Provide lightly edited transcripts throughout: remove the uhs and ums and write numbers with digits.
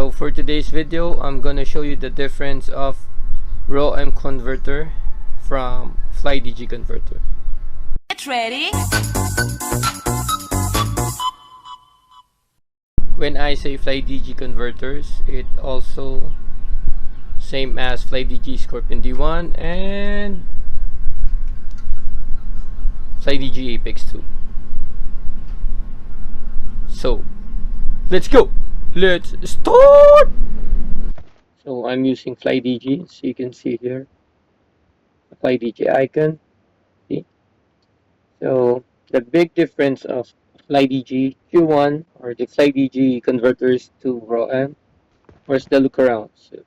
So for today's video, I'm gonna show you the difference of RAWM converter from Flydigi converter. Get ready. When I say Flydigi converters, it also same as Flydigi Scorpion D1 and Flydigi Apex 2. So let's go! Let's start! So I'm using Flydigi, so you can see here the Flydigi icon. See? So the big difference of Flydigi Q1 or the Flydigi converters to RAWM, where's the look around? So,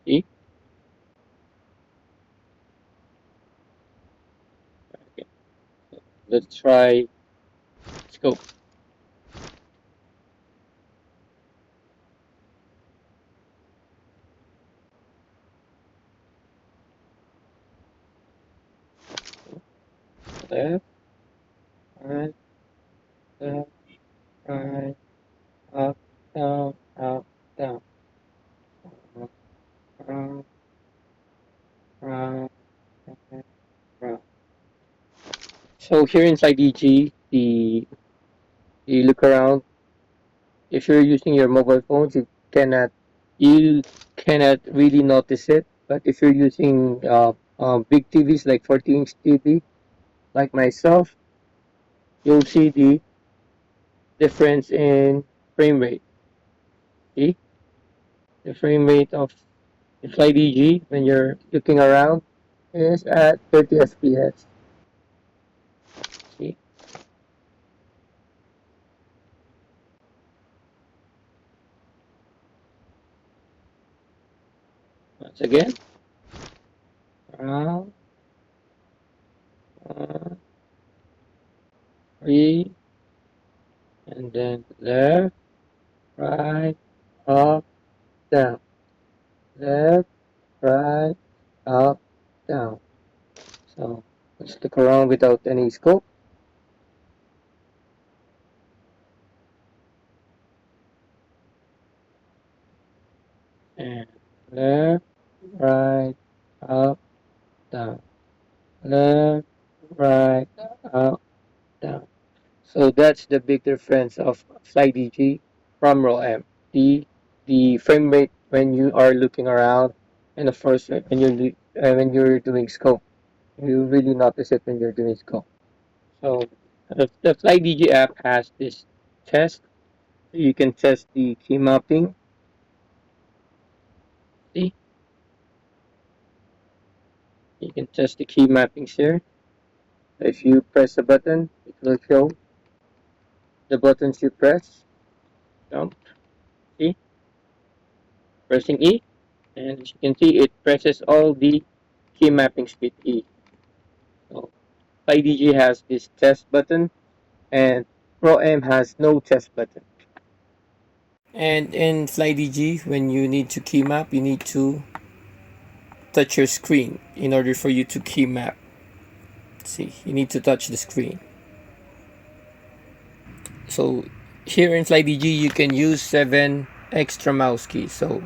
see? Okay. Let's try scope. Left, right, left, right, up, down, up, down, up, round, round, round. So here inside DG, the look around. If you're using your mobile phones, you cannot really notice it. But if you're using big TVs like 40-inch TV, like myself, you'll see the difference in frame rate. See the frame rate of the Flydigi when you're looking around is at 30 FPS. See, once again, around, one, three, and then left, right, up, down, left, right, up, down. So let's look around without any scope. And left, right, up, down, left, right, up, down. So that's the big difference of Flydigi from RAWM. The frame rate when you are looking around, and of course when you're doing scope, you really notice it when you're doing scope. So the Flydigi app has this test. You can test the key mapping. See, you can test the key mappings here. If you press a button, it will show the buttons you press. Jump. See, pressing E, and as you can see, it presses all the key mappings with E. So Flydigi has this test button, and RAWM has no test button. And in Flydigi, when you need to key map, you need to touch your screen in order for you to key map. See, you need to touch the screen. So here in Flydigi, you can use 7 extra mouse keys. So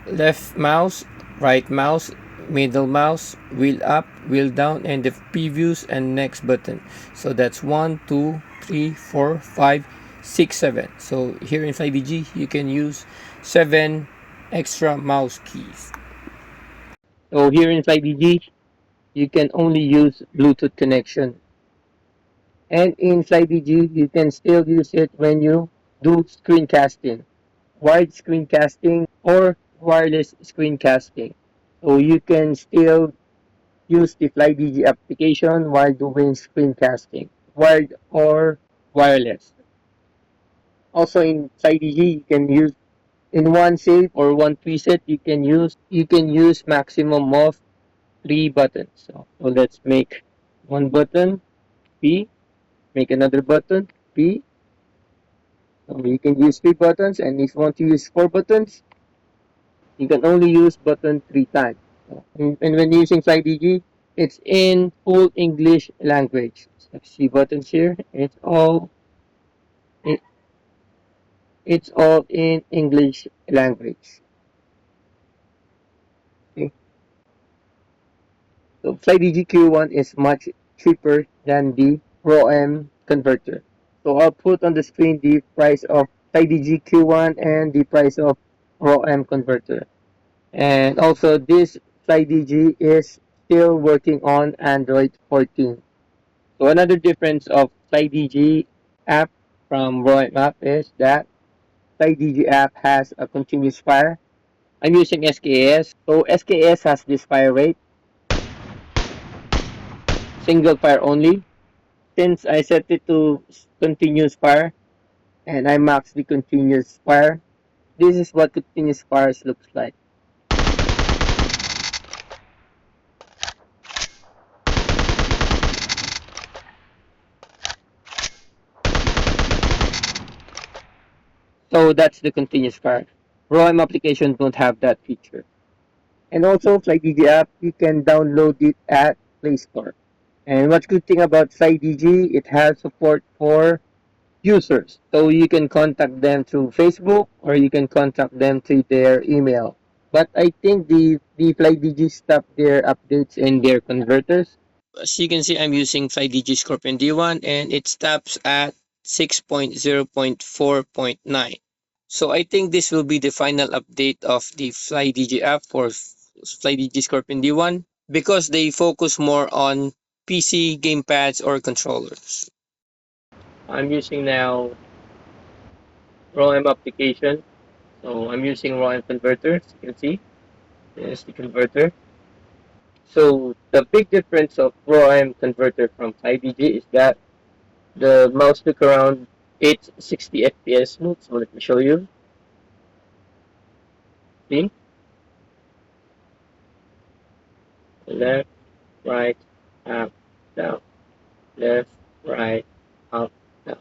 left mouse, right mouse, middle mouse, wheel up, wheel down, and the previews and next button. So that's 1, 2, 3, 4, 5, 6, 7. So here in Flydigi, you can use 7 extra mouse keys. So here in Flydigi, you can only use Bluetooth connection. And in Flydigi, you can still use it when you do screencasting, wired screencasting or wireless screencasting. So you can still use the Flydigi application while doing screencasting, wired or wireless. Also in Flydigi, you can use in one save or one preset, you can use maximum of 3 buttons. So let's make one button P, make another button P. So you can use 3 buttons, and if you want to use 4 buttons, You can only use button 3 times. And when using Flydigi, it's in full English language. So see buttons here. It, it's all in English language. Okay. So Flydigi Q1 is much cheaper than the RAWM converter. So I'll put on the screen the price of Flydigi Q1 and the price of RAWM converter. And also this Flydigi is still working on Android 14. So another difference of Flydigi app from RAWM app is that Flydigi app has a continuous fire. I'm using SKS. So SKS has this fire rate, single fire only. Since I set it to continuous fire and I max the continuous fire, this is what continuous fires looks like. So that's the continuous fire. ROM applications don't have that feature. And also Flydigi app, you can download it at Play Store. And what's good thing about Flydigi, it has support for users. So you can contact them through Facebook or you can contact them through their email. But I think the Flydigi stopped their updates and their converters. As you can see, I'm using Flydigi Scorpion D1 and it stops at 6.0.4.9. So I think this will be the final update of the Flydigi app for Flydigi Scorpion D1 because they focus more on PC gamepads or controllers. I'm using now RAWM application. So I'm using RAWM converter, as you can see. There's the converter. So the big difference of RAWM converter from Flydigi is that the mouse took around 860 FPS smooth. So let me show you. See? Left, right, up, down. Left, right, up, down.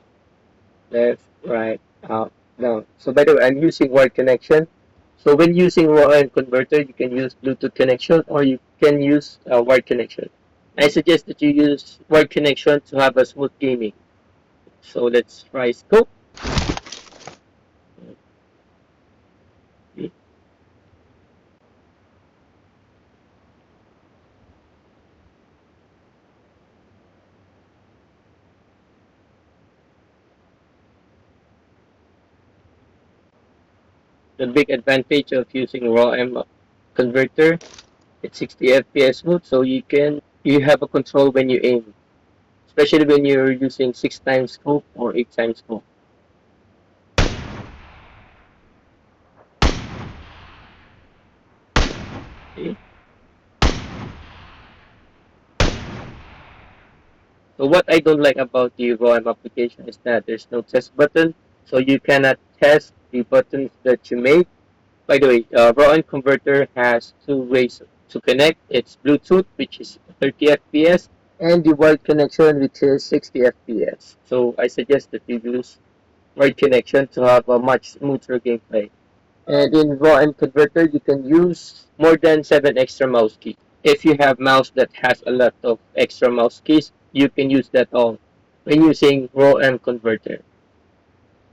Left, right, up, down. So by the way, I'm using wired connection. So when using RAW converter, you can use Bluetooth connection or you can use wired connection. I suggest that you use wired connection to have a smooth gaming. So let's try scope. The big advantage of using RAW converter, it's 60 FPS smooth, so you have a control when you aim, especially when you're using 6 times scope or 8 times scope. Okay. So what I don't like about the RAW application is that there's no test button, so you cannot test the buttons that you make. By the way, RAW converter has 2 ways to connect. It's Bluetooth, which is 30 FPS, and the wired connection, which is 60 FPS. So I suggest that you use wired connection to have a much smoother gameplay. And in RAW converter, you can use more than 7 extra mouse keys. If you have mouse that has a lot of extra mouse keys, you can use that all when using RAW converter.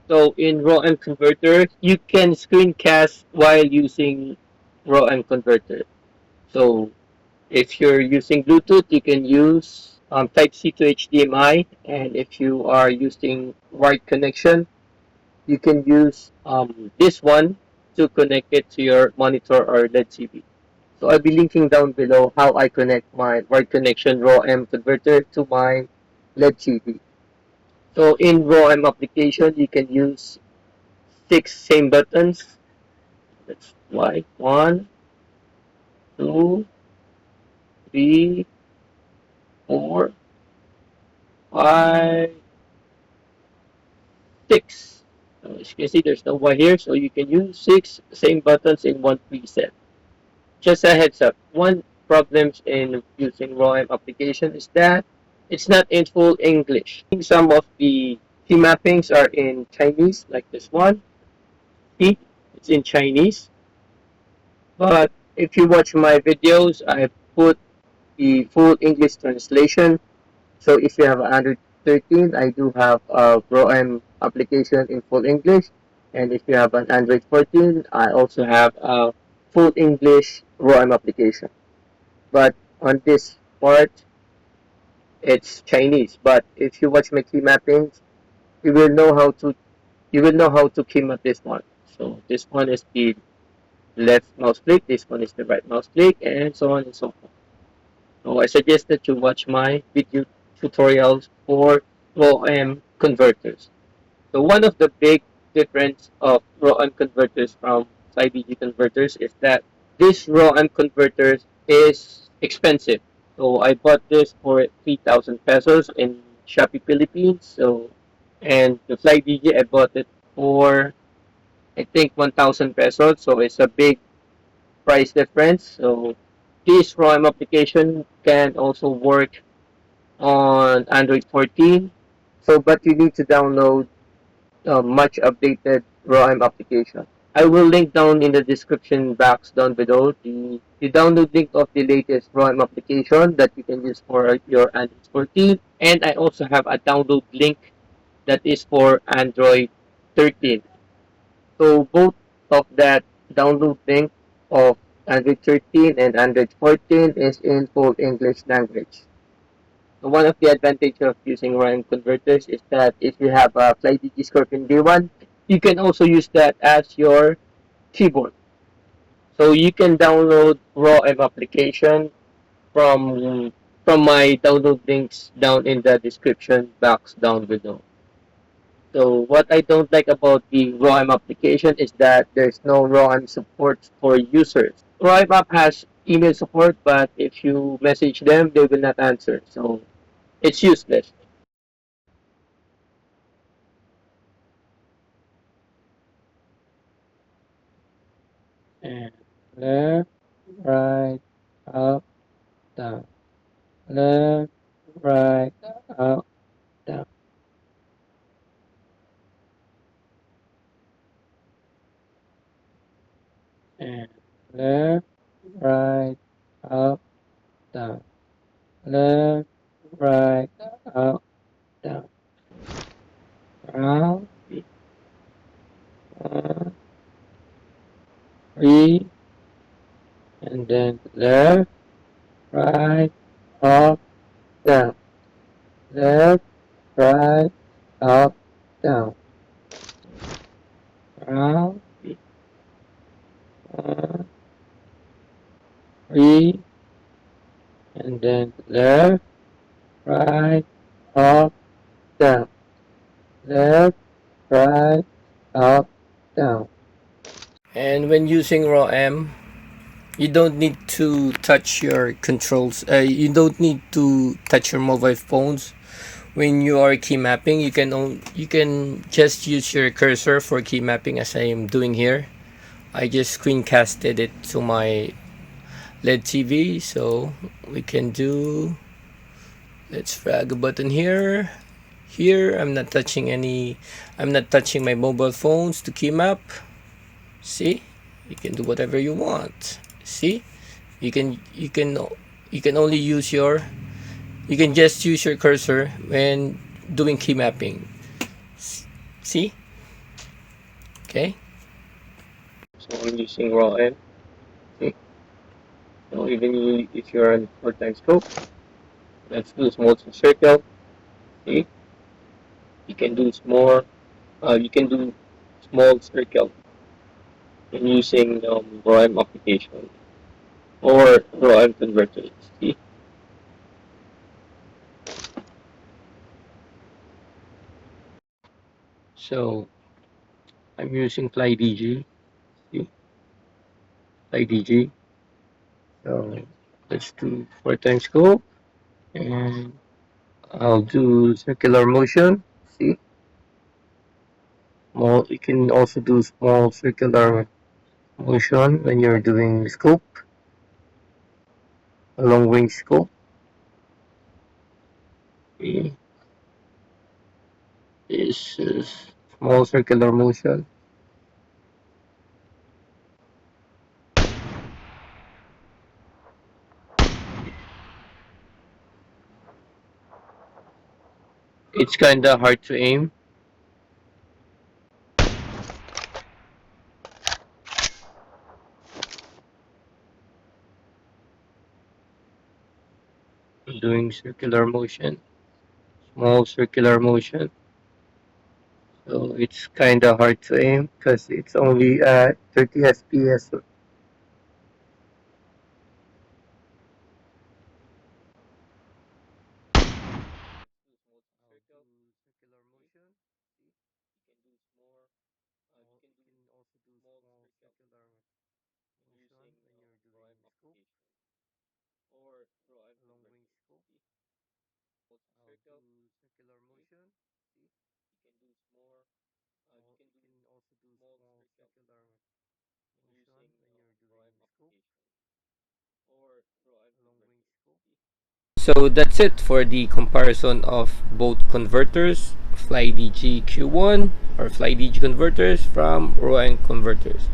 So in RAW converter, you can screencast while using RAW converter. So if you're using Bluetooth, you can use Type C to HDMI, and if you are using wired connection, you can use this one to connect it to your monitor or LED TV. So I'll be linking down below how I connect my wired connection RAW converter to my LED TV. So in RAW application, you can use 6 same buttons. That's why 1, 2, 3, 4, 5, 6. So as you can see, there's no Y here, so you can use 6 same buttons in one preset. Just a heads up, one problem in using RAWM application is that it's not in full English. Some of the key mappings are in Chinese, like this one. See, it's in Chinese. But if you watch my videos, I put the full English translation. So if you have Android 13, I do have a RAWM application in full English. And if you have an Android 14, I also have a full English RAWM application. But on this part, it's Chinese. But if you watch my key mappings, you will know how to key map this one. So this one is the left mouse click, this one is the right mouse click, and so on and so forth. So I suggest that you watch my video tutorials for RAWM converters. So one of the big difference of RAWM converters from Flydigi converters is that this RAWM converters is expensive. So I bought this for 3,000 pesos in Shopee Philippines. So and the Flydigi I bought it for I think 1,000 pesos. So it's a big price difference. So this ROM application can also work on Android 14. So, but you need to download much updated ROM application. I will link down in the description box down below the download link of the latest ROM application that you can use for your Android 14. And I also have a download link that is for Android 13. So both of that download link of Android 13 and Android 14 is in full English language. So one of the advantages of using RAM converters is that if you have a Flydigi Scorpion D1, you can also use that as your keyboard. So you can download RAWM application from my download links down in the description box down below. So what I don't like about the RAWM application is that there's no RAWM support for users. RAWM app has email support, but if you message them, they will not answer. So it's useless. And left, right, up, down. Left, right, up, down. And left, right, up, down. Left, right, up, down. Round, uh, three, and then left, right, up, down. Left, right, up, down. Round, uh, three, and then left, right, up, down. Left, right, up, down. And when using RAWM, you don't need to touch your controls. You don't need to touch your mobile phones when you are key mapping. You can just use your cursor for key mapping as I am doing here. I just screencasted it to my LED TV, so we can do. Let's drag a button here. Here, I'm not touching any. I'm not touching my mobile phones to key map. See, you can do whatever you want. See, you can you can you can only use your you can just use your cursor when doing key mapping. See, okay. So I'm using RAWM. See, so even if you're on 4x scope, let's do small circle. See, you can do small. You can do small circle using RAWM application or RAWM converter. See, so I'm using Flydigi. See, Flydigi. So let's do 4x scope and I'll do circular motion. See, small. You can also do small circular motion when you're doing scope, a long range scope. See, this is small circular motion. it's kinda hard to aim. Doing circular motion, small circular motion. So it's kinda hard to aim because it's only at 30 FPS. So that's it for the comparison of both converters, Flydigi Q1 or Flydigi converters from RAWM converters.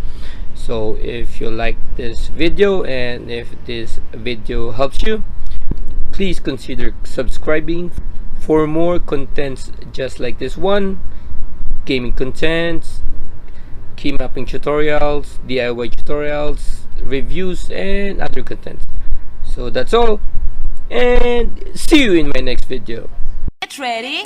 So if you like this video and if this video helps you, please consider subscribing for more contents just like this one, gaming contents, key mapping tutorials, DIY tutorials, reviews, and other contents. So that's all, and see you in my next video. Get ready.